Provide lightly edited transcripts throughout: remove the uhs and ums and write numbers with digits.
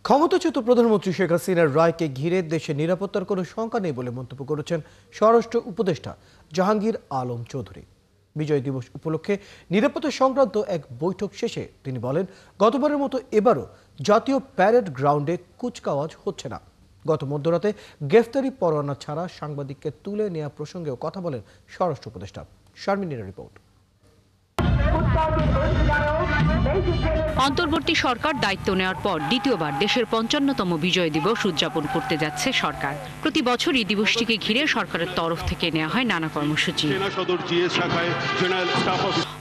ক্ষমতাচ্যুত প্রধানমন্ত্রী শেখ হাসিনার রায়কে ঘিরে দেশে নিরাপত্তার কোনো শঙ্কা নেই বলে মন্তব্য করেছেন স্বরাষ্ট্র উপদেষ্টা জাহাঙ্গীর আলম চৌধুরী। বিজয় দিবস উপলক্ষে নিরাপত্তা সংক্রান্ত এক বৈঠক শেষে তিনি বলেন, গতবারের মতো এবারও জাতীয় প্যারেড গ্রাউন্ডে কুচকাওয়াজ হচ্ছে না। গত মধ্যরাতে গ্রেফতারি পরোয়ানা ছাড়া সাংবাদিককে তুলে নেওয়া প্রসঙ্গেও কথা বলেন স্বরাষ্ট্র উপদেষ্টা। শারমিনের রিপোর্ট। অন্তর্বর্তী সরকার দায়িত্ব নেওয়ার পর দ্বিতীয়বার দেশের ৫৫তম বিজয় দিবস উদযাপন করতে যাচ্ছে সরকার। প্রতি বছর এই দিবসটিকে ঘিরে সরকারের তরফ থেকে নেওয়া হয় নানা কর্মসূচি।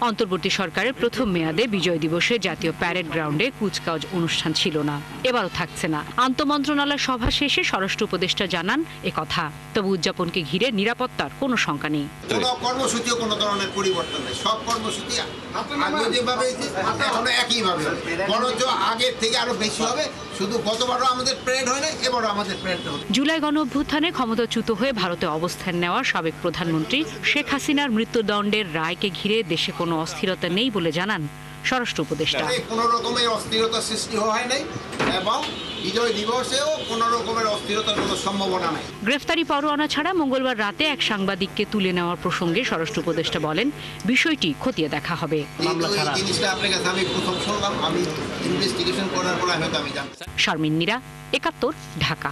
অন্তর্বর্তী সরকারের প্রথম মেয়াদে বিজয় দিবসে জাতীয় প্যারেড গ্রাউন্ডে কুচকাওয়াজ অনুষ্ঠান ছিল না, এবারও থাকছে না। আন্তঃমন্ত্রণালয় সভা শেষে স্বরাষ্ট্র উপদেষ্টা জানান একথা। তবে উদযাপনকে ঘিরে নিরাপত্তার কোনো শঙ্কা নেই। কোনো কর্মসূচিও কোনো ধরনের পরিবর্তন নেই, সব কর্মসূচি আগে যেভাবে এখনো একইভাবে, বরঞ্চ আগের থেকে আরো বেশি হবে। শুধু গতবারও আমাদের প্যারেড হয় না, এবারও আমাদের প্যারেড হবে। জুলাই গণ অভ্যুত্থানে ক্ষমতাচ্যুত হয়ে ভারতে অবস্থান নেওয়া সাবেক প্রধানমন্ত্রী শেখ হাসিনার মৃত্যুদণ্ডের রায়কে ঘিরে দেশে কোনো অস্থিরতা নেই বলে জানান স্বরাষ্ট্র উপদেষ্টা। কোনো রকমের অস্থিরতা সৃষ্টি হয় নাই এবং বিজয় দিবসেও কোনো রকমের অস্থিরতার কোনো সম্ভাবনা নাই। গ্রেফতারি পরোয়ানা ছাড়া মঙ্গলবার রাতে এক সাংবাদিককে তুলে নেওয়ার প্রসঙ্গে স্বরাষ্ট্র উপদেষ্টা বলেন, বিষয়টি খতিয়ে দেখা হবে। জিনিসটা আপনার কাছে আমি প্রথম শুনলাম, আমি ইনভেস্টিগেশন করার পর হয়তো আমি জানতাম। শারমিন নীরা, ৭১, ঢাকা।